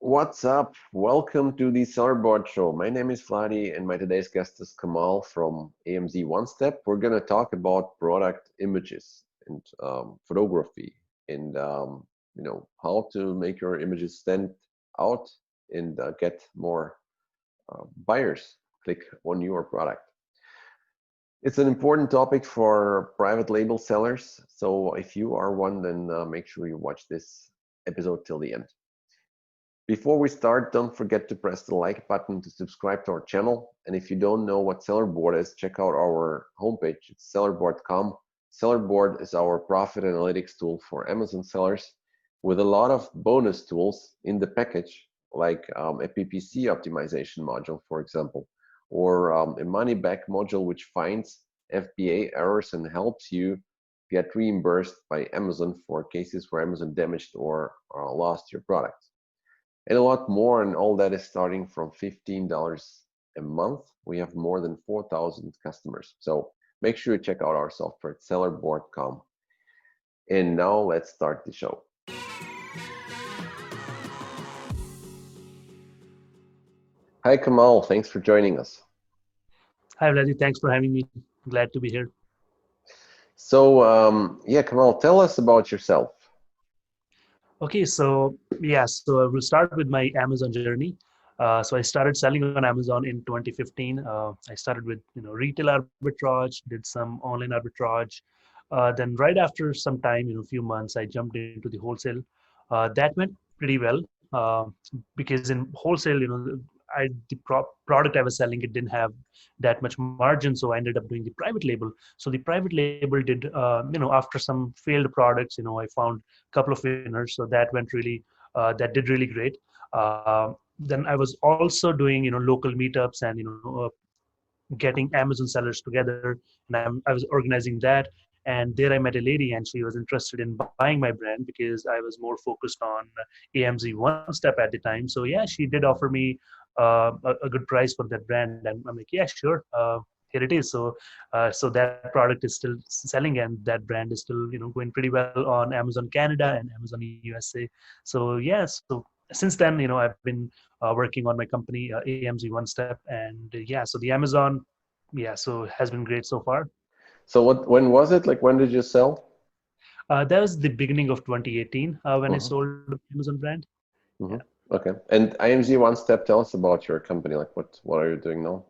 What's up? Welcome to the sellerboard show. My name is Vladi, and my today's guest is Kamal from AMZ One Step. We're going to talk about product images and photography, and how to make your images stand out and get more buyers click on your product. It's an important topic for private label sellers. So if you are one, then make sure you watch this episode till the end. Before we start, don't forget to press the like button to subscribe to our channel. And if you don't know what Sellerboard is, check out our homepage. It's sellerboard.com. Sellerboard is our profit analytics tool for Amazon sellers with a lot of bonus tools in the package, like a PPC optimization module, for example, or a money back module, which finds FBA errors and helps you get reimbursed by Amazon for cases where Amazon damaged or lost your product. And a lot more, and all that is starting from $15 a month. We have more than 4,000 customers. So make sure you check out our software at sellerboard.com. And now let's start the show. Hi, Kamal. Thanks for joining us. Hi, Vladi. Thanks for having me. Glad to be here. So, Kamal, tell us about yourself. Okay, so I will start with my Amazon journey. So I started selling on Amazon in 2015. I started with retail arbitrage, did some online arbitrage. Then right after some time, a few months, I jumped into the wholesale. That went pretty well because in wholesale, the product I was selling, it didn't have that much margin, so I ended up doing the private label. So the private label did, after some failed products, I found a couple of winners, so that went really, that did really great. Then I was also doing, local meetups and getting Amazon sellers together, and I was organizing that. And there I met a lady, and she was interested in buying my brand because I was more focused on AMZ One Step at the time. So yeah, she did offer me a good price for that brand, and I'm like, yeah, sure. Here it is. So that product is still selling, and that brand is still going pretty well on Amazon Canada and Amazon USA. So yeah, so since then I've been working on my company AMZ One Step, and yeah, so the Amazon, yeah, so has been great so far. So when was it? Like, when did you sell? That was the beginning of 2018 when I Mm-hmm. sold Amazon brand. Mm-hmm. Okay. And IMZ One Step, tell us about your company. Like, what are you doing now?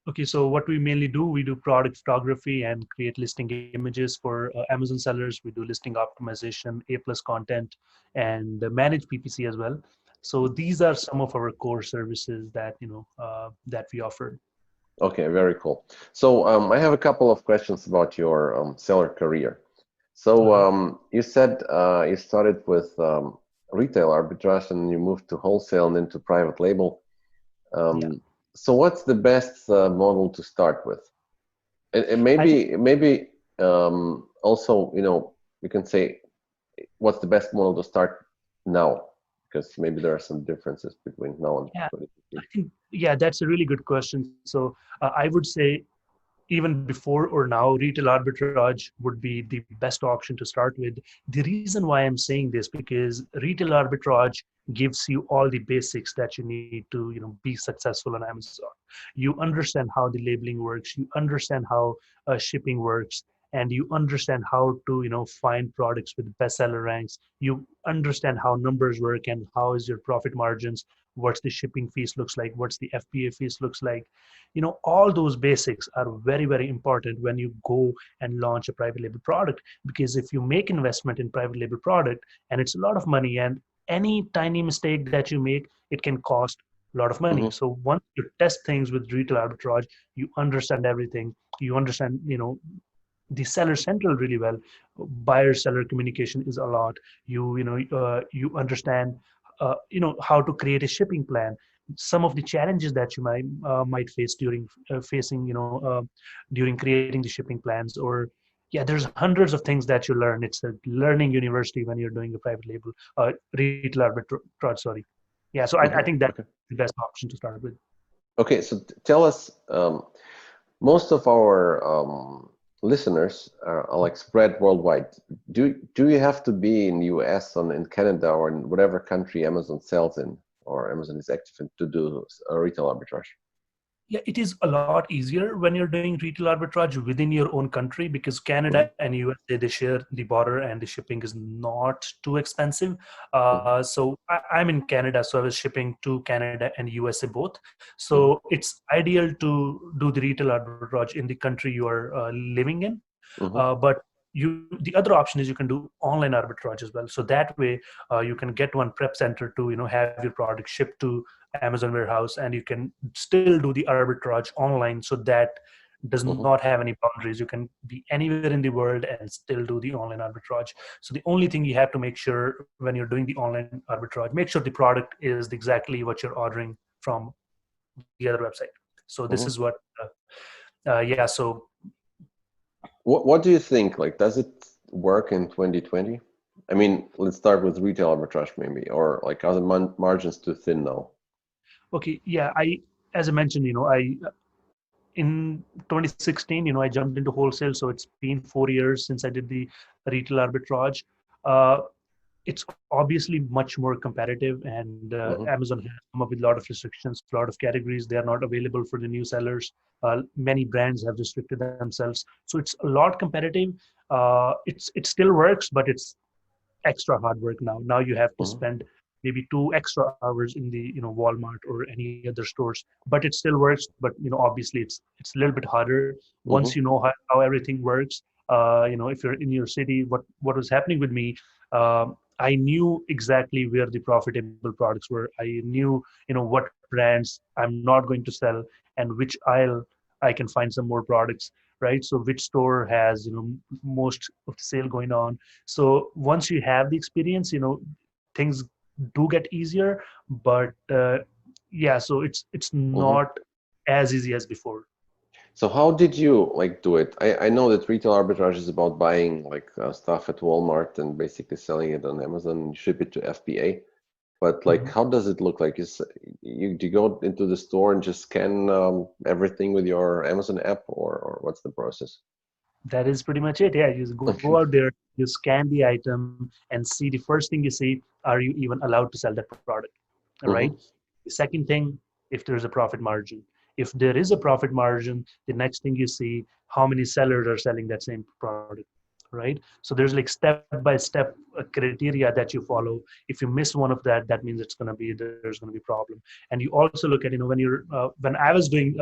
Okay, so what we mainly do, we do product photography and create listing images for Amazon sellers. We do listing optimization, A+ content, and manage PPC as well. So these are some of our core services that that we offer. Okay, very cool. So I have a couple of questions about your seller career. So Uh-huh. you said you started with retail arbitrage and you moved to wholesale and then to private label. Yeah, So what's the best model to start with? And I think maybe also, you can say what's the best model to start now? Because maybe there are some differences between now and yeah, 2015. I think yeah, that's a really good question. So I would say even before or now, retail arbitrage would be the best option to start with. The reason why I'm saying this because retail arbitrage gives you all the basics that you need to, be successful on Amazon. You understand how the labeling works. You understand how shipping works, and you understand how to, find products with bestseller ranks. You understand how numbers work and how is your profit margins. What's the shipping fees looks like? What's the FBA fees looks like? All those basics are very, very important when you go and launch a private label product, because if you make investment in private label product and it's a lot of money, and any tiny mistake that you make, it can cost a lot of money. Hmm. So once you test things with retail arbitrage, you understand everything. You understand the seller central really well. Buyer seller communication is a lot. You understand how to create a shipping plan. Some of the challenges that you might face during facing during creating the shipping plans, or yeah, there's hundreds of things that you learn. It's a learning university when you're doing a private label retail arbitrage, sorry. Yeah, so I Hmm. think that's Okay. the best option to start with. Okay. So tell us, most of our listeners are like spread worldwide. Do you have to be in US, in Canada, or in whatever country Amazon sells in? or Amazon is active in to do retail arbitrage? Yeah, it is a lot easier when you're doing retail arbitrage within your own country, because Mm-hmm, Canada and USA, they share the border and the shipping is not too expensive. mm-hmm, So I'm in Canada, so I was shipping to Canada and USA both. mm-hmm, So it's ideal to do the retail arbitrage in the country you are living in. mm-hmm, But the other option is you can do online arbitrage as well. So that way, you can get one prep center to have your product shipped to Amazon warehouse, and you can still do the arbitrage online. So that does mm-hmm, not have any boundaries. You can be anywhere in the world and still do the online arbitrage. So the only thing you have to make sure when you're doing the online arbitrage, make sure the product is exactly what you're ordering from the other website. So this is mm-hmm. what yeah. So What do you think? Like, does it work in 2020? I mean, let's start with retail arbitrage maybe, or like are the margins too thin now? okay, yeah, I, as I mentioned, I in 2016, I jumped into wholesale. So it's been 4 years since I did the retail arbitrage. Uh, it's obviously much more competitive, and Mm-hmm, Amazon has come up with a lot of restrictions, a lot of categories. They are not available for the new sellers. Many brands have restricted themselves. So it's a lot competitive. It still works, but it's extra hard work now. Now you have to mm-hmm, spend maybe 2 extra hours in the Walmart or any other stores, but it still works. But obviously it's a little bit harder once mm-hmm, you know how everything works. If you're in your city, what was happening with me, I knew exactly where the profitable products were. I knew what brands I'm not going to sell, and which aisle I can find some more products, right? So which store has most of the sale going on. So once you have the experience, things do get easier. But yeah, so it's mm-hmm. not as easy as before. So how did you like do it? I know that retail arbitrage is about buying like stuff at Walmart and basically selling it on Amazon and ship it to FBA. But like, Mhm. how does it look like? Is you do you go into the store and just scan everything with your Amazon app, or what's the process? That is pretty much it. Yeah, you just go out there, you scan the item and see. The first thing you see, are you even allowed to sell that product? All right. Mm-hmm, The second thing, if there's a profit margin. If there is a profit margin, the next thing you see, how many sellers are selling that same product, right? So there's like step-by-step criteria that you follow. If you miss one of that, that means there's going to be a problem. And you also look at when I was doing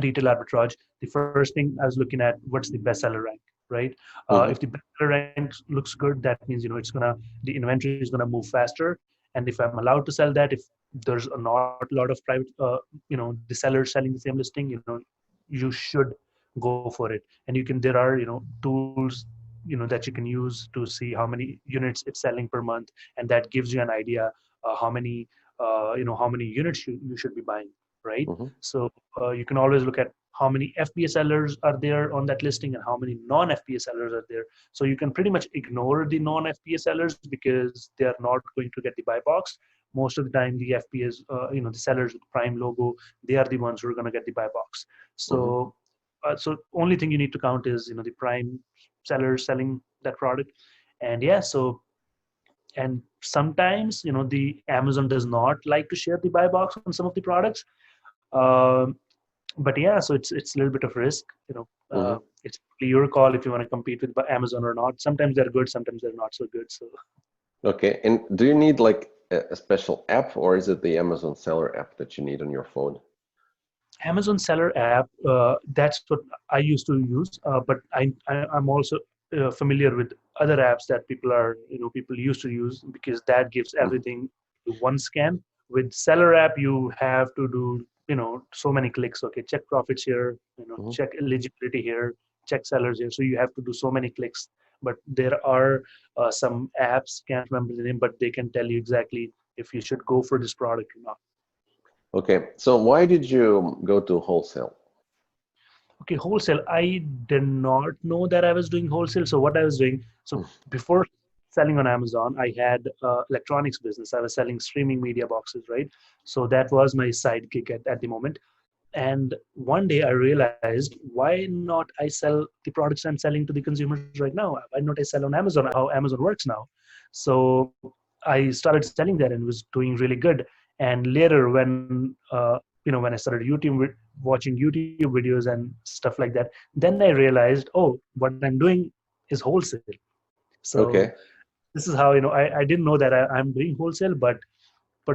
retail arbitrage, the first thing I was looking at, what's the bestseller rank, right? If mm-hmm, the bestseller rank looks good, that means the inventory is gonna move faster. And if I'm allowed to sell that, if there's a not a lot of private, the sellers selling the same listing, you should go for it. And there are tools that you can use to see how many units it's selling per month, and that gives you an idea how many units you should be buying, right? mm-hmm, So you can always look at how many FBA sellers are there on that listing and how many non-FBA sellers are there. So you can pretty much ignore the non-FBA sellers because they are not going to get the buy box. Most of the time, the FBAs, the sellers with Prime logo, they are the ones who are going to get the buy box. mm-hmm. So only thing you need to count is the Prime sellers selling that product. And yeah, so and sometimes the Amazon does not like to share the buy box on some of the products. um, but yeah, so it's a little bit of risk. Mm-hmm. It's your call if you want to compete with Amazon or not. Sometimes they're good, sometimes they're not so good. So Okay, and do you need like a special app, or is it the Amazon seller app that you need on your phone? Amazon seller app, that's what I used to use. But I'm also familiar with other apps that people used to use, because that gives Mm-hmm, everything to one scan. With seller app, you have to do so many clicks. Okay, check profits here, mm-hmm. check eligibility here, check sellers here. So you have to do so many clicks. But there are some apps, can't remember the name, but they can tell you exactly if you should go for this product or not. Okay, so why did you go to wholesale? Okay, wholesale. I did not know that I was doing wholesale. So what I was doing, so before selling on Amazon, I had electronics business. I was selling streaming media boxes, right? So that was my side gig at the moment. And one day I realized, why not I sell the products I'm selling to the consumers right now? Why not I sell on Amazon? How Amazon works now? So I started selling that and was doing really good. And later, when I started watching YouTube videos and stuff like that, then I realized, oh, what I'm doing is wholesale. So Okay. this is how, I didn't know that I'm doing wholesale, but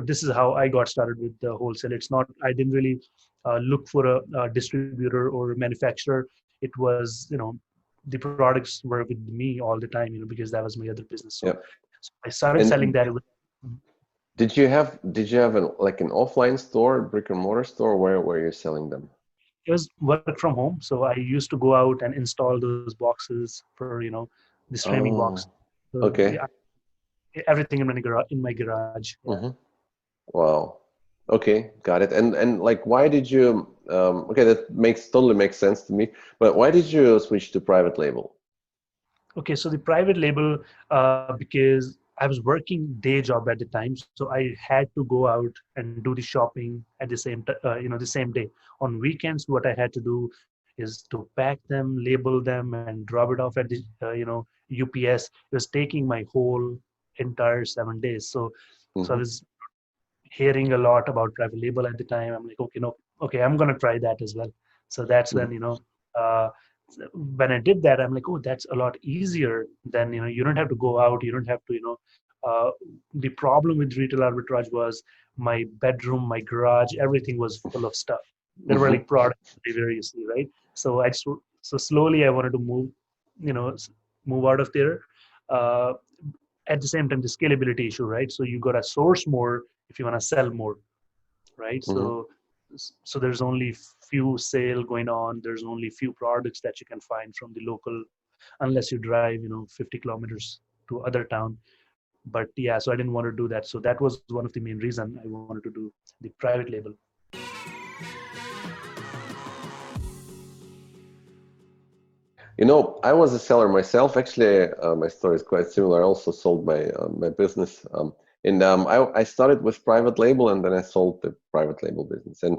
this is how I got started with the wholesale. It's not, I didn't really look for a distributor or a manufacturer. It was, the products were with me all the time, because that was my other business. Yep. So I started selling And that. did you have an offline store, brick and mortar store, where were you selling them? It was work from home, so I used to go out and install those boxes for, this framing box. Oh, So yeah, okay. everything in my garage. Yeah. Mm-hmm. Wow. Okay, got it. And like, why did you? Okay, that totally makes sense to me. But why did you switch to private label? Okay, so the private label, because I was working day job at the time, so I had to go out and do the shopping at the same day. On weekends, what I had to do is to pack them, label them, and drop it off at the UPS. It was taking my whole entire 7 days. So I Mm-hmm. was hearing a lot about private label at the time. I'm like, okay, no, okay, I'm gonna try that as well. So that's when, uh, when I did that, I'm like, oh, that's a lot easier than, you don't have to go out, you don't have to, the problem with retail arbitrage was my bedroom, my garage, everything was full of stuff. There were Mm-hmm. like products variously, right? So slowly I wanted to move out of there. Uh, at the same time, the scalability issue, right? So you got to source more if you want to sell more, right? Mm-hmm. So there's only few sale going on. There's only few products that you can find from the local, unless you drive 50 kilometers to other town. But yeah, so I didn't want to do that. So that was one of the main reason I wanted to do the private label. I was a seller myself. Actually, my story is quite similar. I also sold my business, and I started with private label, and then I sold the private label business. And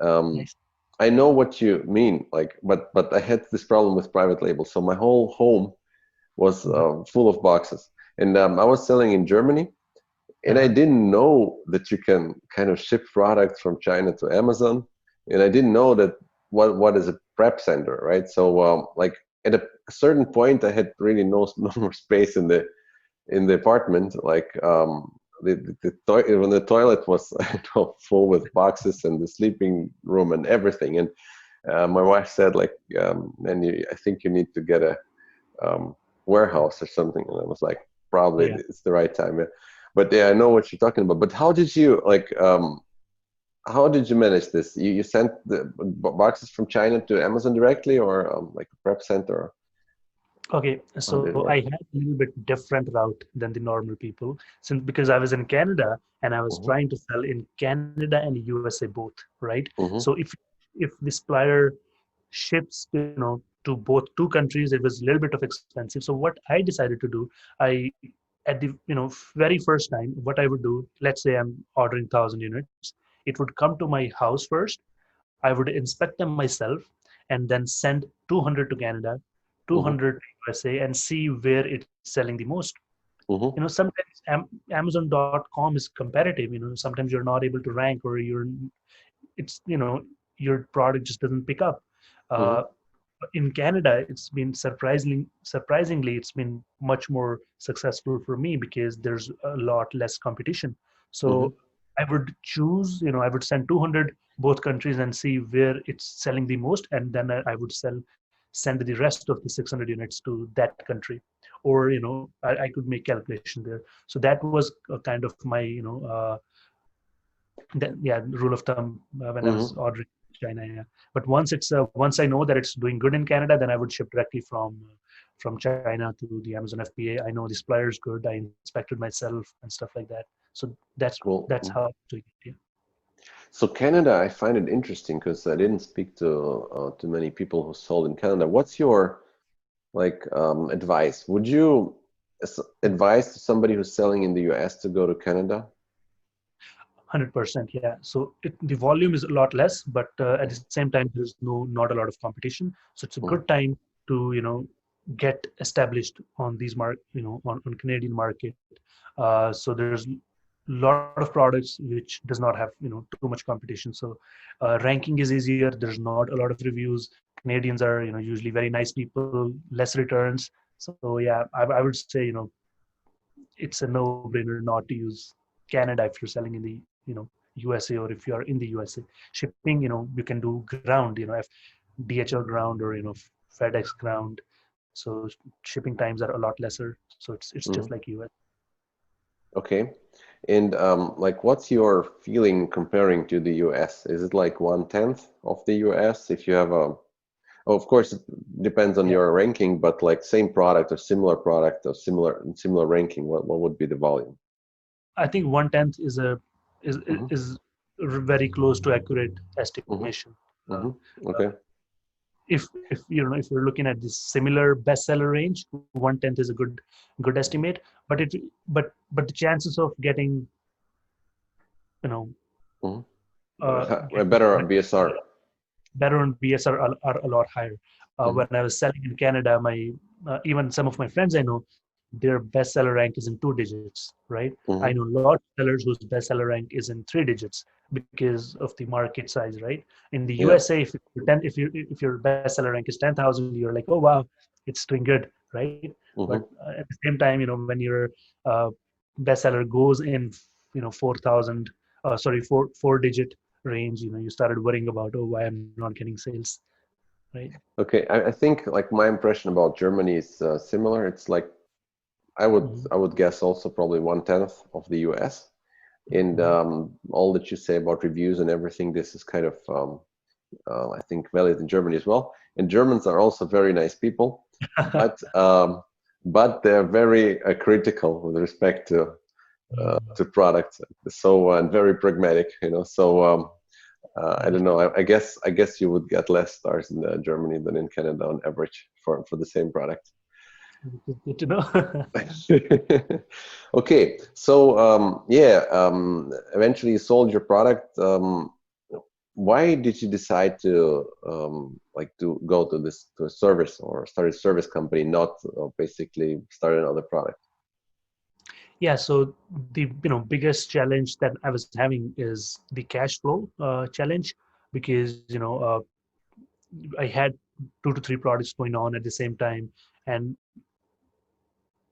um, Nice. I know what you mean, like, but I had this problem with private label. So my whole home was Mhm. full of boxes, and I was selling in Germany, and I Uh-huh. didn't know that you can kind of ship products from China to Amazon, and I didn't know that what is a prep center, right? So like at a certain point, I had really no more space in the apartment. Like when the toilet was full with boxes and the sleeping room and everything, and my wife said like, "And I think you need to get a warehouse or something." And I was like, "Probably Yeah. it's the right time." Yeah. But yeah, I know what you're talking about. But how did you like? How did you manage this? You sent the boxes from China to Amazon directly, or like a prep center? Okay, How did so it I work? had a little bit different route than the normal people, since because I was in Canada and I was Mm-hmm. trying to sell in Canada and USA both, right? So Mm-hmm. if the supplier ships, to both two countries, it was a little bit of expensive. So what I decided to do, I at the very first time, what I would do, let's say I'm ordering 1,000 units, it would come to my house first. I would inspect them myself and then send 200 to Canada, Mm-hmm. 200 to USA, and see where it's selling the most. Mm-hmm. Sometimes Amazon.com is competitive. Sometimes you're not able to rank, or it's your product just doesn't pick up. Mm-hmm. Uh, in Canada, it's been surprisingly, it's been much more successful for me because there's a lot less competition. Mm-hmm. So I would choose, I would send 200 both countries and see where it's selling the most, and then I would send the rest of the 600 units to that country, or I could make calculation there. So that was a kind of my yeah, rule of thumb when I was Mm-hmm. ordering in China. Yeah. But once I know that it's doing good in Canada, then I would ship directly from China to the Amazon FBA. I know the supplier is good. I inspected myself and stuff like that. So Cool. that's how I'm doing it. Yeah. So Canada, I find it interesting because I didn't speak to many people who sold in Canada. What's your like advice? Would you advise to somebody who's selling in the US to go to Canada? 100%, yeah. So the volume is a lot less, but at the same time, there's not a lot of competition. So it's a good Mm-hmm. time to get established on these on Canadian market. So there's lot of products which does not have too much competition. So ranking is easier. There's not a lot of reviews. Canadians are usually very nice people, less returns. So yeah, I would say it's a no-brainer not to use Canada if you're selling in the USA, or if you are in the USA. Shipping, you can do ground, DHL ground, or FedEx ground. So shipping times are a lot lesser. So it's just like Hmm. US. Okay. And like, what's your feeling comparing to the US? Is it like 1/10 of the US? If you have a, oh, of course, it depends on Yeah, your ranking, but like same product or similar ranking, what would be the volume? I think 1/10 is Hmm. is very close to accurate Hmm. estimation. Uh, Hmm. uh, Okay. if if you're looking at this similar bestseller range, 1/10 is a good estimate. But but the chances of getting you know Hmm. getting Better BSR. better on BS are a lot higher. Hmm. When I was selling in Canada, my even some of my friends I know, their bestseller rank is in 2 digits, right? I know Hmm. a lot of sellers whose bestseller rank is in 3 digits because of the market size, right? In the Yeah. USA, if your bestseller rank is 10,000, you're like, oh wow, it's doing good, right? But Hmm. at the same time, when your uh, bestseller goes in, 4,000, sorry, four digit range, you started worrying about, oh, why I'm not getting sales, right? Okay. I think like my impression about Germany is similar. It's like Mhm, I would guess also probably 1/10 of the US. And mhm. all that you say about reviews and everything, this is kind of I think valid in Germany as well. And Germans are also very nice people, but they're very critical with respect to products. So and very pragmatic, you know. So I don't know. I guess you would get less stars in Germany than in Canada on average for the same product. Good to know. Okay, so yeah, eventually you sold your product. Why did you decide to like to go to a service or start a service company, not basically start another product? Yeah, so the biggest challenge that I was having is the cash flow challenge, because I had 2 to 3 products going on at the same time, and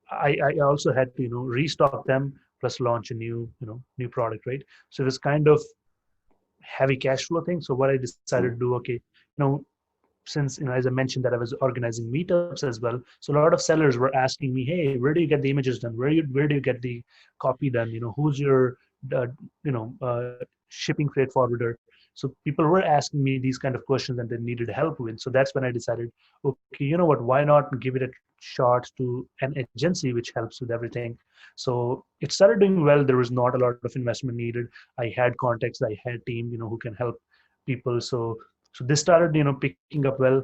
I also had to restock them plus launch a new product, right? So it was kind of heavy cash flow thing. So what I decided to Mm-hmm. do, okay, since as I mentioned that I was organizing meetups as well, so a lot of sellers were asking me, hey, where do you get the images done? Where do you get the copy done? Who's your uh, shipping freight forwarder? So people were asking me these kind of questions and they needed help with. So that's when I decided, okay, you know what? Why not give it a shot to an agency which helps with everything? So it started doing well. There was not a lot of investment needed. I had contacts, I had team, who can help people. So this started picking up well.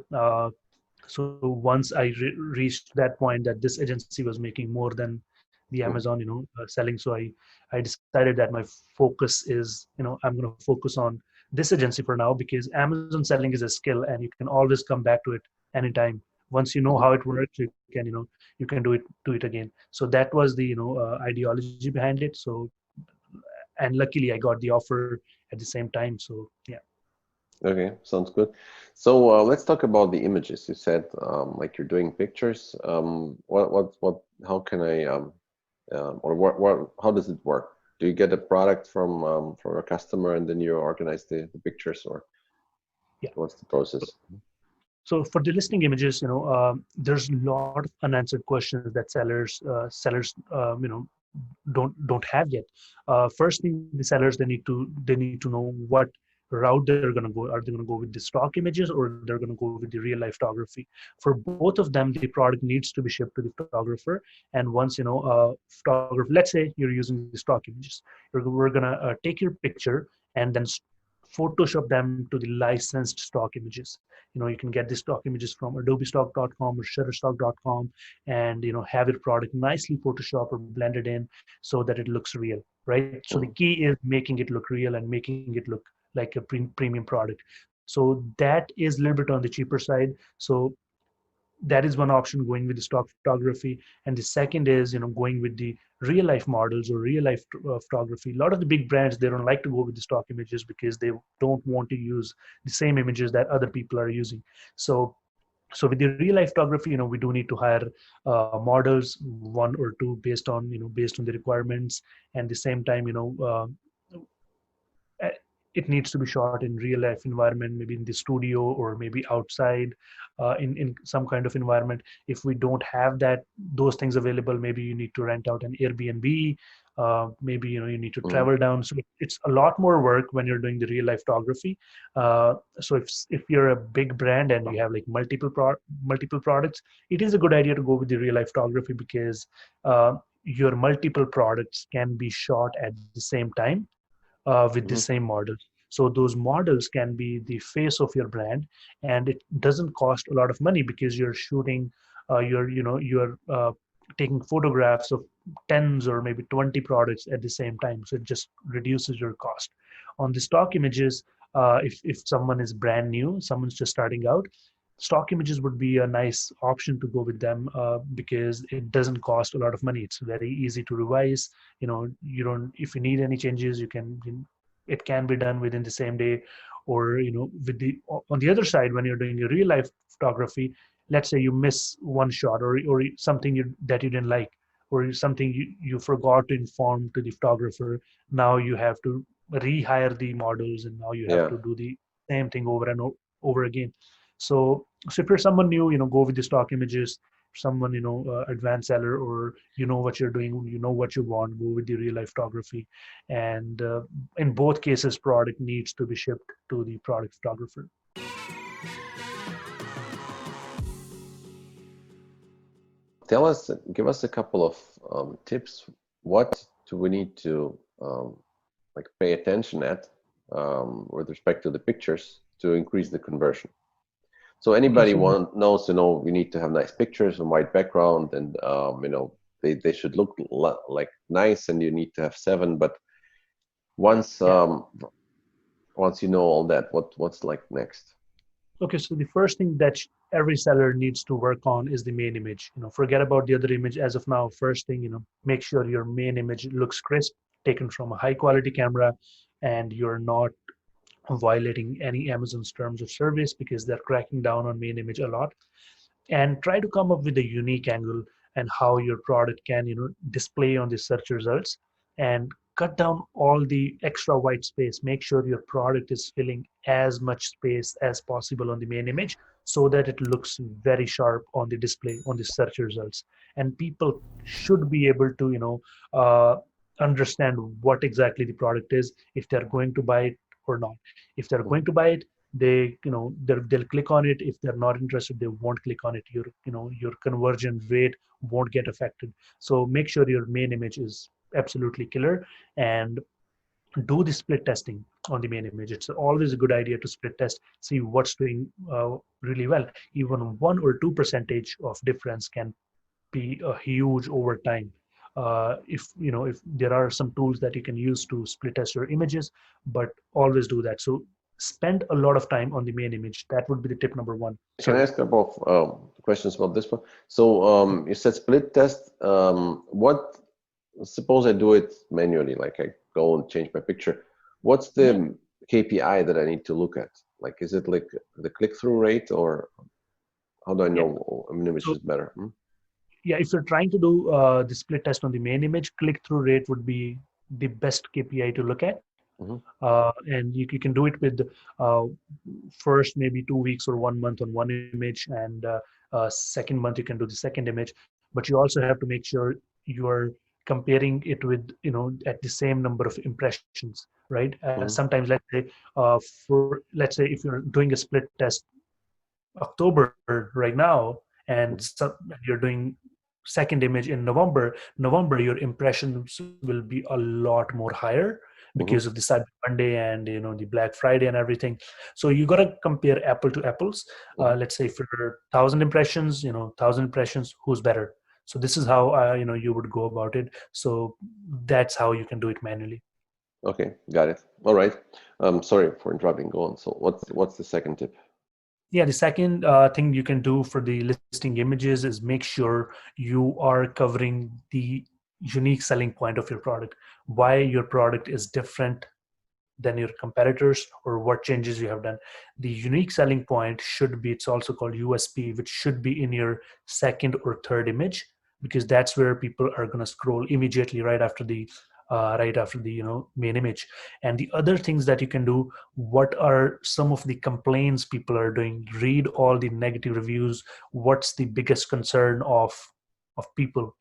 So once I reached that point that this agency was making more than the Amazon selling, so I decided that my focus is I'm going to focus on this agency for now, because Amazon selling is a skill and you can always come back to it anytime. Once you know how Mm-hmm. it works, you can do it again. So that was the ideology behind it. So, and luckily I got the offer at the same time. So yeah. Okay, sounds good. So let's talk about the images. You said like you're doing pictures. How can I or how does it work? Do you get a product from a customer and then you organize the pictures, or Yeah. what's the process? So for the listing images, there's a lot of unanswered questions that sellers don't have yet. First thing, the sellers they need to know what route they're going to go. Are they going to go with the stock images, or they're going to go with the real life photography? For both of them, the product needs to be shipped to the photographer. And once photographer, let's say you're using the stock images, we're going to take your picture and then Photoshop them to the licensed stock images. You can get the stock images from adobestock.com or shutterstock.com, and have your product nicely photoshopped or blended in so that it looks real, right? So the Mhm. key is making it look real and making it look like a premium product. So that is a little bit on the cheaper side. So that is one option, going with the stock photography. And the second is, going with the real life models or real life photography. A lot of the big brands, they don't like to go with the stock images because they don't want to use the same images that other people are using. So so with the real life photography, we do need to hire models, one or two, based on the requirements. And the same time, uh, it needs to be shot in real life environment, maybe in the studio or maybe outside, in some kind of environment. If we don't have those things available, maybe you need to rent out an Airbnb. Maybe you need to Mm-hmm. travel down. So it's a lot more work when you're doing the real life photography. So if you're a big brand and you have like multiple products, it is a good idea to go with the real life photography, because your multiple products can be shot at the same time with the Mm-hmm. same models. So those models can be the face of your brand, and it doesn't cost a lot of money because you're shooting, you're taking photographs of tens or maybe 20 products at the same time. So it just reduces your cost. On the stock images, if someone is brand new, someone's just starting out, stock images would be a nice option to go with them, because it doesn't cost a lot of money. It's very easy to revise. You don't, if you need any changes, it can be done within the same day. Or with the on the other side, when you're doing a real life photography, let's say you miss one shot, or something that you didn't like, or something you forgot to inform to the photographer. Now you have to rehire the models, and now you have Yeah. to do the same thing over and over again. So if you're someone new, go with the stock images. Someone, advanced seller, or what you're doing, what you want, go with the real life photography. And in both cases, product needs to be shipped to the product photographer. Tell us, give us a couple of tips. What do we need to like pay attention at with respect to the pictures to increase the conversion? So Okay, anybody so knows, we need to have nice pictures and white background, and they should look like nice, and you need to have seven. But once yeah. once you know all that, what's like next? Okay, so the first thing that every seller needs to work on is the main image. Forget about the other image as of now. First thing, make sure your main image looks crisp, taken from a high quality camera, and you're not violating any Amazon's terms of service, because they're cracking down on main image a lot. And try to come up with a unique angle and how your product can display on the search results. And cut down all the extra white space. Make sure your product is filling as much space as possible on the main image, so that it looks very sharp on the display on the search results. And people should be able to understand what exactly the product is, if they're going to buy it or not. If they're going to buy it, they'll click on it. If they're not interested, they won't click on it. Your conversion rate won't get affected. So make sure your main image is absolutely killer. And do the split testing on the main image. It's always a good idea to split test, see what's doing really well. Even 1 or 2% of difference can be a huge over time. If there are some tools that you can use to split test your images, but always do that. So spend a lot of time on the main image. That would be the tip number one. Can I Sorry. ask a couple of questions about this one? So you said split test. What? Suppose I do it manually, like I go and change my picture. What's Yeah. the KPI that I need to look at? Like, is it like the click-through rate, or how do I Yeah. know an image So is better? Hmm? yeah, if you're trying to do the split test on the main image, click-through rate would be the best KPI to look at. Hmm. And you can do it with uh, first maybe 2 weeks or 1 month on one image, and second month you can do the second image. But you also have to make sure you're comparing it with, at the same number of impressions, right? Hmm. Sometimes, let's say if you're doing a split test October right now, and Hmm. you're doing second image in November, your impressions will be a lot more higher because Hmm. of the Cyber Monday and the Black Friday and everything. So you got to compare apple to apples. Hmm. Let's say for 1,000 impressions, 1,000 impressions, who's better? So this is how you would go about it. So that's how you can do it manually. Okay, got it. All right. Sorry for interrupting. Go on. So what's the second tip? Yeah, the second thing you can do for the listing images is make sure you are covering the unique selling point of your product, why your product is different than your competitors, or what changes you have done. The unique selling point should be, it's also called USP, which should be in your second or third image, because that's where people are going to scroll immediately right after the main image. And the other things that you can do, what are some of the complaints people are doing, read all the negative reviews, what's the biggest concern of people,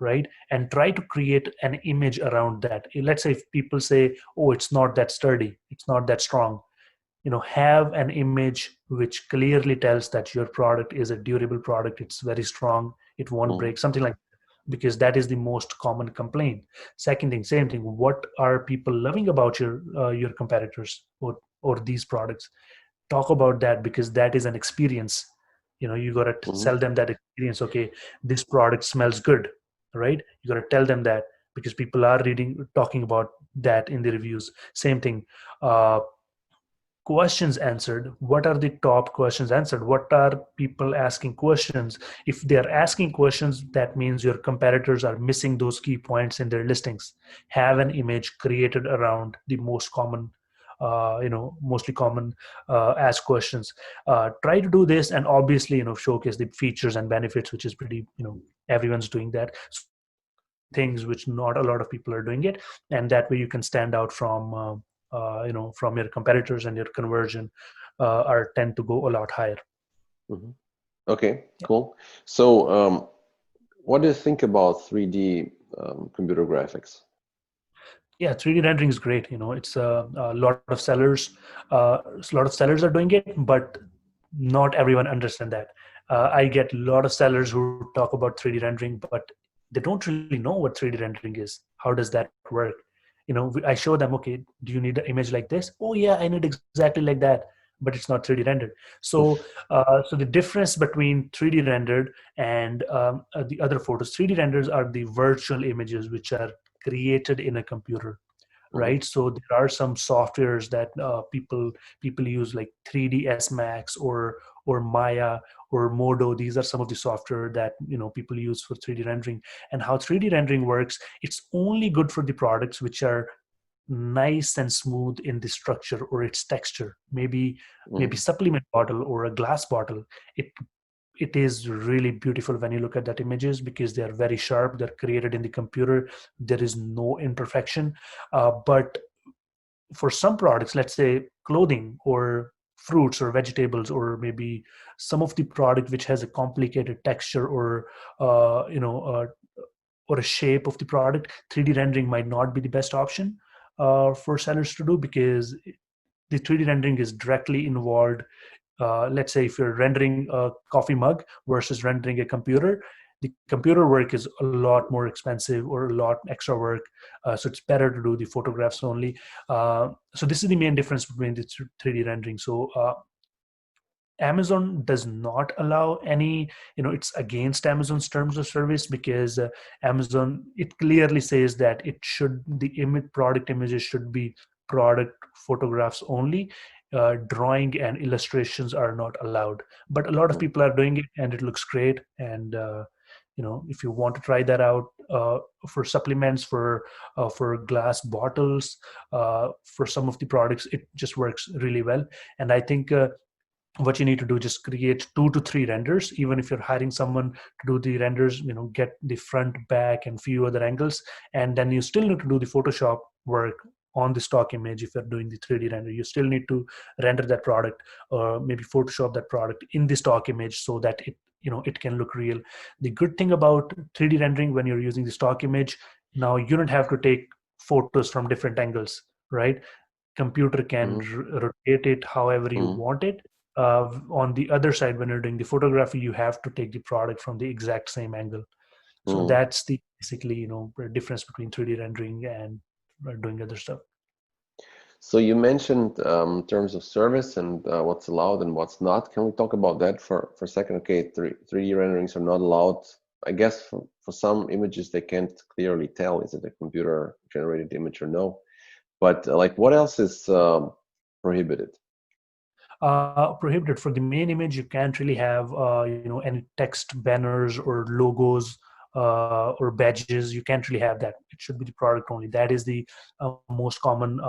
right? And try to create an image around that. Let's say if people say, oh, it's not that sturdy, it's not that strong, have an image which clearly tells that your product is a durable product, it's very strong, it won't Mm-hmm. break, something like that, because that is the most common complaint. Second thing, same thing, what are people loving about your competitors, or these products? Talk about that, because that is an experience. You got to Mm-hmm. sell them that experience. Okay, this product smells good, right? You got to tell them that, because people are talking about that in the reviews. Same thing, uh, questions answered. What are the top questions answered? What are people asking questions? If they are asking questions, that means your competitors are missing those key points in their listings. Have an image created around the most common, mostly common asked questions. Try to do this, and obviously, showcase the features and benefits, which is pretty, everyone's doing that. So these are the three things which not a lot of people are doing it, and that way you can stand out from your competitors, and your conversion are tend to go a lot higher. Mm-hmm. Okay, Yeah. cool. So, what do you think about 3D computer graphics? Yeah, 3D rendering is great. It's a lot of sellers. A lot of sellers are doing it, but not everyone understand that. I get a lot of sellers who talk about 3D rendering, but they don't really know what 3D rendering is. How does that work? I show them, okay, do you need an image like this? Oh yeah, I need exactly like that, but it's not 3D rendered. So the difference between 3D rendered and the other photos, 3D renders are the virtual images which are created in a computer, Mm-hmm. right? So there are some softwares that people use, like 3ds Max or Maya or Modo. These are some of the software that people use for 3D rendering. And how 3D rendering works, it's only good for the products which are nice and smooth in the structure or its texture. Maybe Mm-hmm. supplement bottle or a glass bottle. It is really beautiful when you look at that images, because they are very sharp, they're created in the computer, there is no imperfection. But for some products, let's say clothing or fruits or vegetables, or maybe some of the product which has a complicated texture, or uh, you know uh, or a shape of the product, 3D rendering might not be the best option for sellers to do, because the 3D rendering is directly involved. Let's say if you're rendering a coffee mug versus rendering a computer, the computer work is a lot more expensive or a lot extra work. So it's better to do the photographs only. So this is the main difference between the 3D rendering. So Amazon does not allow any, it's against Amazon's terms of service, because Amazon, it clearly says that the product images should be product photographs only. Drawing and illustrations are not allowed. But a lot of people are doing it, and it looks great. And if you want to try that out for supplements, for glass bottles, for some of the products, it just works really well. And I think what you need to do, just create 2 to 3 renders. Even if you're hiring someone to do the renders, get the front, back, and few other angles. And then you still need to do the Photoshop work on the stock image. If you're doing the 3D render, you still need to render that product, or maybe Photoshop that product in the stock image, so that it can look real. The good thing about 3D rendering, when you're using the stock image, now you don't have to take photos from different angles, right? Computer can Mm-hmm. rotate it however you Mm-hmm. want it. On the other side, when you're doing the photography, you have to take the product from the exact same angle. So Mm-hmm. that's the basically difference between 3D rendering and doing other stuff. So you mentioned terms of service and what's allowed and what's not. Can we talk about that for a second? Okay, 3D renderings are not allowed. I guess for some images they can't clearly tell is it a computer generated image or no. But like what else is prohibited? Prohibited. For the main image, you can't really have any text banners or logos or badges. You can't really have that. It should be the product only. That is the most common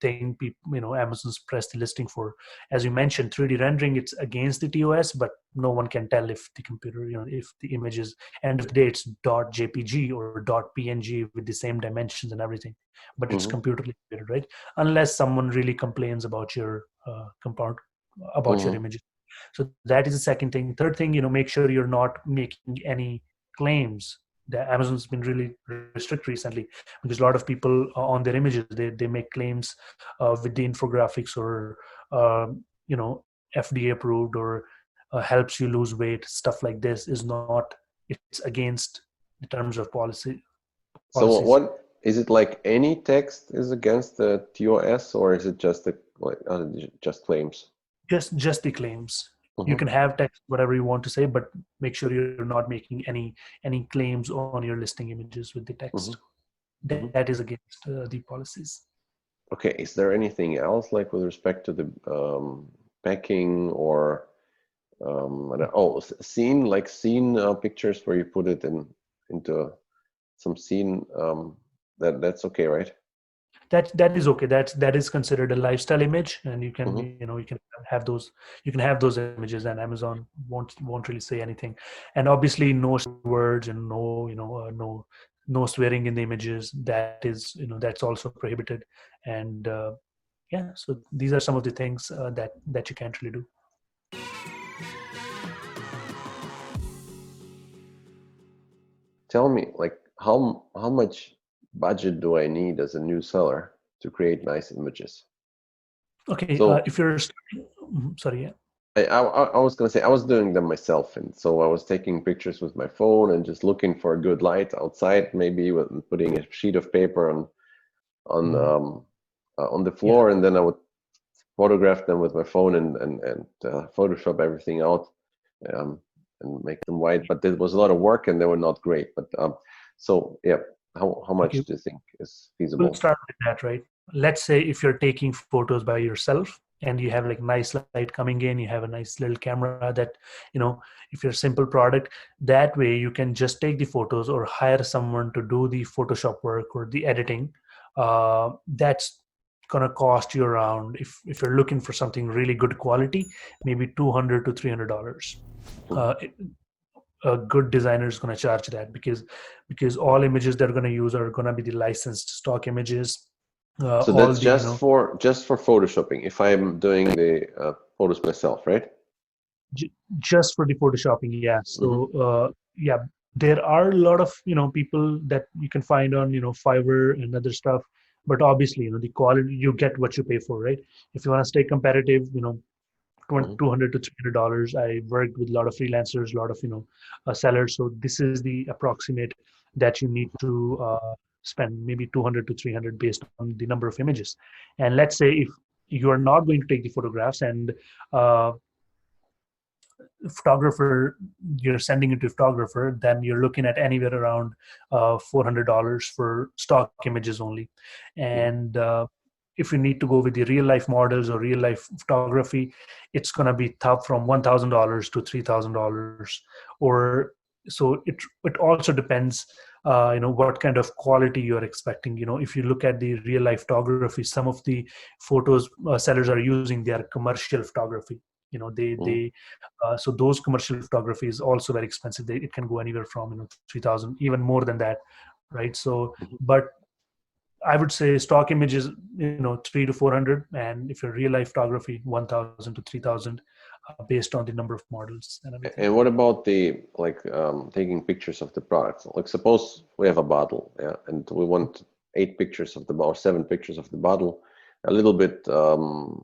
thing people, Amazon's press the listing for. As you mentioned, 3D rendering, it's against the TOS, but no one can tell if the computer, if the image is, end of the day, it's .jpg or .png with the same dimensions and everything, but it's Mm-hmm. computerly generated, right? Unless someone really complains about your compound, about your Mm-hmm. images. So that is the second thing. Third thing, make sure you're not making any claims. The Amazon's been really strict recently because a lot of people on their images, they make claims with the infographics or FDA approved or helps you lose weight. Stuff like this is not. It's against the terms of So policies. what is it, like any text is against the TOS, or is it just the like just claims? Just the claims. You Mm-hmm. can have text whatever you want to say, but make sure you're not making any claims on your listing images with the text. Mm-hmm. That Mm-hmm. is against the policies. Okay, is there anything else like with respect to the packing or I don't, oh, scene pictures where you put it into some scene, that's okay, right? That is okay. That is considered a lifestyle image, and you can Mm-hmm. you can have those, images, and Amazon won't really say anything. And obviously no words and no no swearing in the images. That is that's also prohibited. And yeah, so these are some of the things that you can't really do. Tell me, like, how much budget do I need as a new seller to create nice images? Okay, So if you're starting, sorry, yeah. I was gonna say I was doing them myself, and so I was taking pictures with my phone and just looking for a good light outside, maybe with putting a sheet of paper on Mhm. um, on the Yeah. floor, and then I would photograph them with my phone and Photoshop everything out um, and make them white. But it was a lot of work, and they were not great. But so yeah, how Okay, much do you think is we'll feasible? start with that, right? Let's say if you're taking photos by yourself and you have like nice light coming in, you have a nice little camera that, if you're a simple product, that way you can just take the photos or hire someone to do the Photoshop work or the editing. That's gonna cost you around, if you're looking for something really good quality, maybe $200 to $300. Mhm. Uh, a good designer is going to charge that because all images they're going to use are going to be the licensed stock images. So All that's the just for photoshopping. If I'm doing the photos myself, right? just for the photoshopping, yeah. So Mm-hmm. yeah, there are a lot of people that you can find on Fiverr and other stuff, but obviously the quality, you get what you pay for, right? If you want to stay competitive, Mm-hmm. $200 to $300. I worked with a lot of freelancers, a lot of sellers. So this is the approximate that you need to spend, maybe 200 to 300 based on the number of images. And let's say if you are not going to take the photographs and uh, photographer, you're sending it to photographer, then you're looking at anywhere around $400 for stock images only. Mm-hmm. And if you need to go with the real life models or real life photography, it's going to be tough from $1,000 to $3,000. Or so it also depends what kind of quality you're expecting. If you look at the real life photography, some of the photos sellers are using, they are commercial photography. Mm-hmm. So those commercial photography is also very expensive. It can go anywhere from 3,000, even more than that, right? So Mm-hmm. but I would say stock images, 3 to 400, and if you're real life photography, 1,000 to 3,000, based on the number of models and everything. And what about the like taking pictures of the products? Like suppose we have a bottle, yeah, and we want 8 pictures of the or 7 pictures of the bottle, a little bit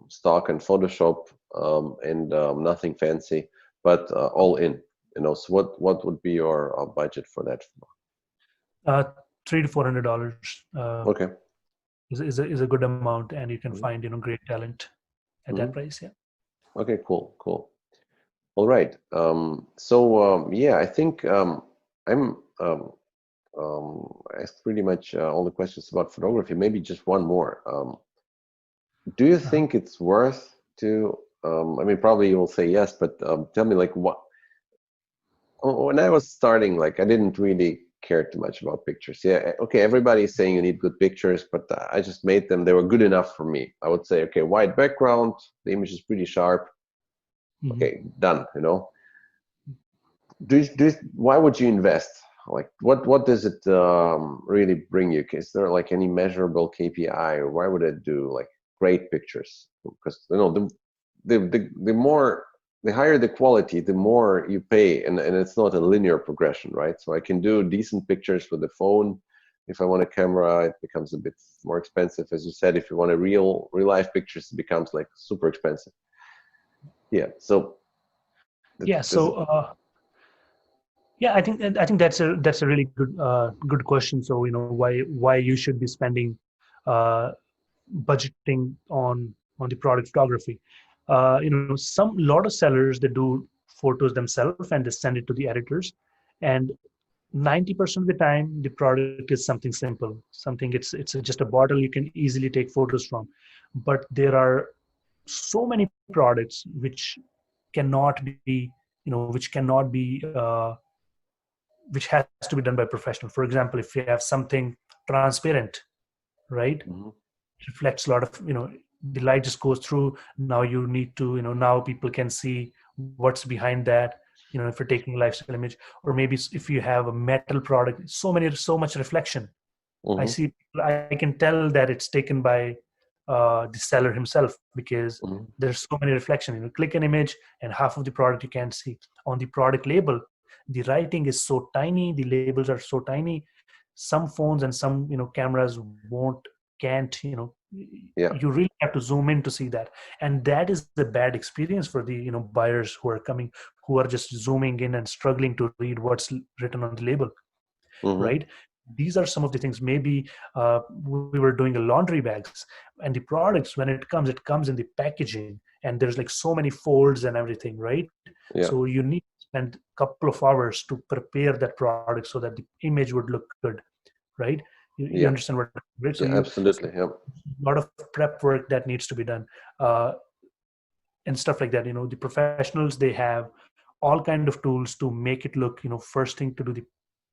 stock and Photoshop, and nothing fancy, but all in. So what would be your budget for that? Uh, $300 to $400 Okay. is a good amount, and you can Mhm. find great talent at that Mhm. price. Yeah. Okay. Cool. Cool. All right. So yeah, I think I'm asked pretty much all the questions about photography. Maybe just one more. Do you Uh-huh. think it's worth to I mean, probably you will say yes, but tell me, like, what when I was starting, like, I didn't really care too much about pictures. Yeah, okay, everybody's saying you need good pictures, but I just made them. They were good enough for me. I would say, okay, white background, the image is pretty sharp. Mhm. Okay, done. You know, why would you invest? Like, what does it really bring you? Is there like any measurable KPI, or why would it do like great pictures? Because you know the more the higher the quality, the more you pay, and it's not a linear progression, right? So I can do decent pictures with the phone. If I want a camera, it becomes a bit more expensive, as you said. If you want a real life pictures, it becomes like super expensive. Yeah. So Yeah. does So it? yeah, I think that's a really good question. So why you should be spending uh, budgeting on the product photography. Some lot of sellers, they do photos themselves and they send it to the editors, and 90% of the time the product is something simple, something it's just a bottle you can easily take photos from. But there are so many products which cannot be which cannot be which has to be done by professional. For example, if you have something transparent, right, Mhm, reflects a lot of the light just goes through. Now you need to now people can see what's behind that, if you're taking a lifestyle image. Or maybe if you have a metal product, so much reflection. I mhm, see, I can tell that it's taken by the seller himself, because mhm. there's so many reflection. Click an image and half of the product you can't see. On the product label, the writing is so tiny, the labels are so tiny. Some phones and some cameras won't can't Yeah. you really have to zoom in to see that. And that is a bad experience for the buyers who are coming, who are just zooming in and struggling to read what's written on the label, Mhm. right? These are some of the things. Maybe we were doing a laundry bags, and the products, when it comes in the packaging, and there's like so many folds and everything, right? Yeah. So you need to spend a couple of hours to prepare that product so that the image would look good, right? You Yeah. understand what, right? So Yeah. so Absolutely. Yeah. a lot of prep work that needs to be done, and stuff like that. The professionals, they have all kind of tools to make it look, first thing, to do the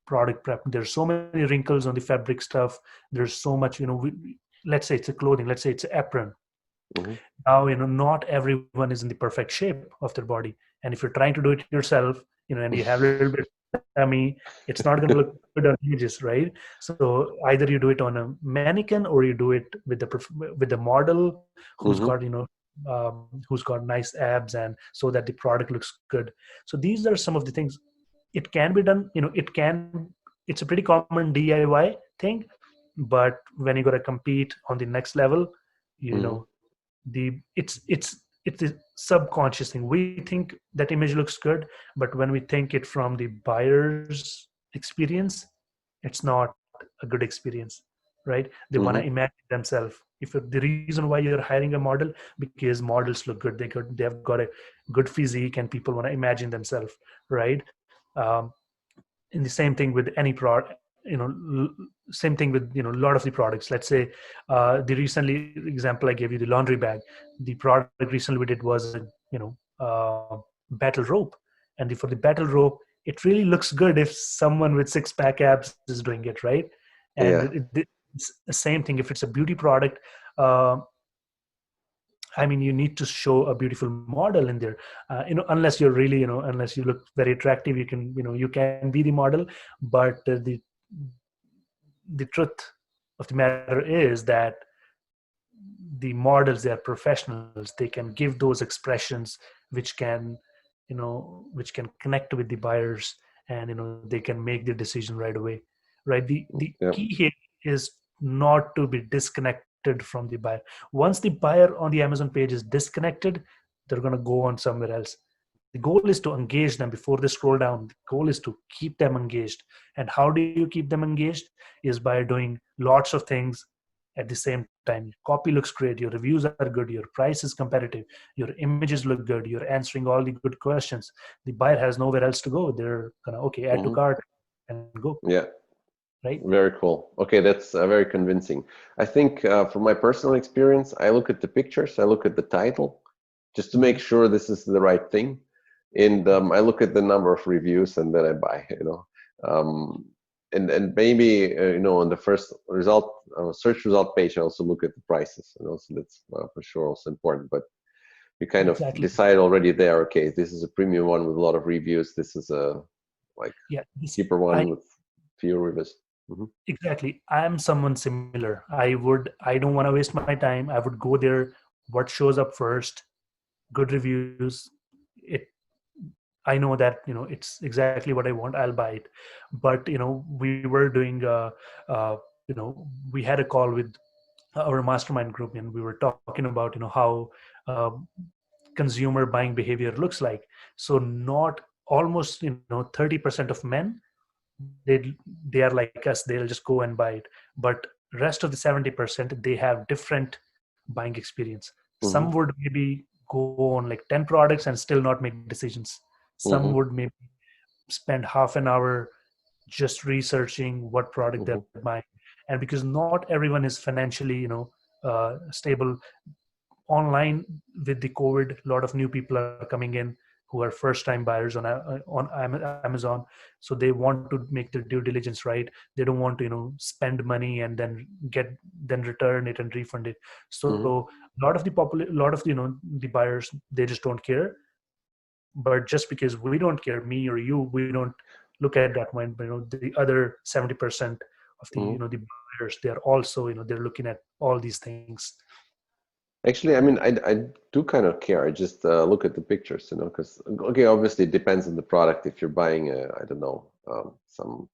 product prep. There's so many wrinkles on the fabric stuff. There's so much, let's say it's a clothing, let's say it's an apron. Mhm. Now, not everyone is in the perfect shape of their body. And if you're trying to do it yourself, and you have a little bit tummy, it's not going to look good on images, right? So either you do it on a mannequin, or you do it with the model Mhm. who's got nice abs, and so that the product looks good. So these are some of the things. It can be done, it's a pretty common DIY thing. But when you got to compete on the next level, you Mhm. know it's the subconscious thing. We think that image looks good, but when we think it from the buyer's experience, it's not a good experience, right? They want to Mhm. imagine themselves. If the reason why you're hiring a model, because models look good, they have got a good physique, and people want to imagine themselves, right? um, and the same thing with any product, same thing with a lot of the products. Let's say the recently example I gave you, the laundry bag. The product recently we did was a battle rope. And for the battle rope, it really looks good if someone with six pack abs is doing it, right? And Yeah. it's the same thing if it's a beauty product. uh, I mean, you need to show a beautiful model in there. Unless you're really, unless you look very attractive, you can be the model. But the truth of the matter is that the models, they are professionals. They can give those expressions which can, which can connect with the buyers, and they can make the decision right away, right? The Yeah. key here is not to be disconnected from the buyer. Once the buyer on the Amazon page is disconnected, they're going to go on somewhere else. The goal is to engage them before they scroll down. The goal is to keep them engaged. And how do you keep them engaged? Is by doing lots of things at the same time. Your copy looks great, your reviews are good, your price is competitive, your images look good, you're answering all the good questions. The buyer has nowhere else to go. They're gonna, okay, add to Mhm. cart and go, Yeah. right? Very cool. Okay, that's very convincing. I think from my personal experience, I look at the pictures, I look at the title, just to make sure this is the right thing. And I look at the number of reviews and then I buy, um, and maybe on the first result search result page I also look at the prices, so that's for sure also important. But you kind of Exactly. decide already there, okay, this is a premium one with a lot of reviews, this is a like Yeah. cheaper I one with fewer reviews. Hmm. exactly. I am someone similar. I don't want to waste my time. I would go there. What shows up first? Good reviews. It I know that it's exactly what I want. I'll buy it. But we were doing we had a call with our mastermind group, and we were talking about how uh, consumer buying behavior looks like. So not almost 30% of men, they they are like us, they'll just go and buy it. But rest of the 70%, they have different buying experience. Some Hmm. would maybe go on like 10 products and still not make decisions. Some Hmm. would maybe spend half an hour just researching what product Hmm. they're buying. And because not everyone is financially stable, online with the COVID, a lot of new people are coming in who are first time buyers on Amazon. So they want to make their due diligence right. They don't want to spend money and then return it and refund it. Hmm. So a lot of the buyers, they just don't care. But just because we don't care, me or you, we don't look at that point. But the other 70% of the Hmm. the buyers, they're also they're looking at all these things. Actually, I mean, I do kind of care. I just look at the pictures, because okay, obviously it depends on the product. If you're buying, I don't know, some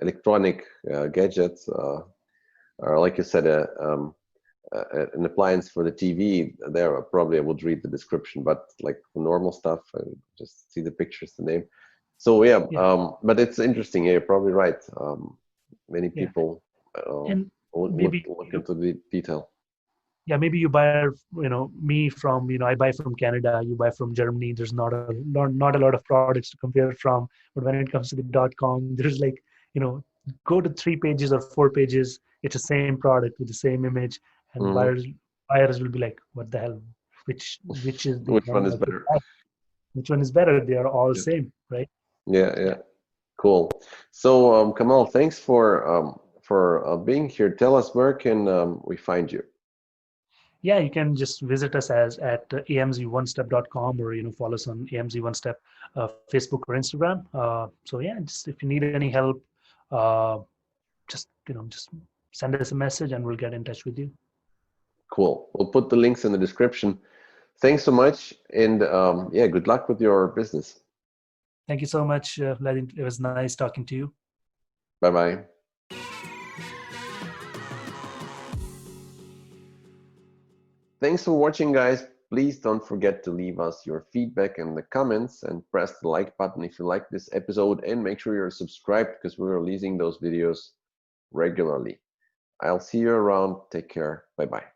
electronic gadgets, or like you said, an appliance for the TV, there probably I would read the description. But like for normal stuff, I just see the pictures, the name. So yeah, Yeah, but it's interesting. Yeah, you're probably right. Many yeah. people And maybe look into the detail. yeah, maybe you buy me from I buy from Canada, you buy from Germany. There's not a lot of products to compare from. But when it comes to the .com, there's like you know go to 3 pages or 4 pages, it's the same product with the same image, and Hmm. buyers will be like, what the hell, which is the Which one one is that they better? buy? Which one is better? They are all Yeah, same, right? yeah, yeah. Yeah. Cool. So, Kamal, thanks for being here. Tell us, where can we find you? Yeah, you can just visit us as at amz1step.com, or follow us on amz1step Facebook or Instagram. So yeah, just if you need any help, uh, just send us a message and we'll get in touch with you. Cool. We'll put the links in the description. Thanks so much, and yeah, good luck with your business. Thank you so much, Vladimir. It was nice talking to you. Bye bye. Thanks for watching, guys. Please don't forget to leave us your feedback in the comments and press the like button if you like this episode, and make sure you're subscribed because we're releasing those videos regularly. I'll see you around. Take care. Bye bye.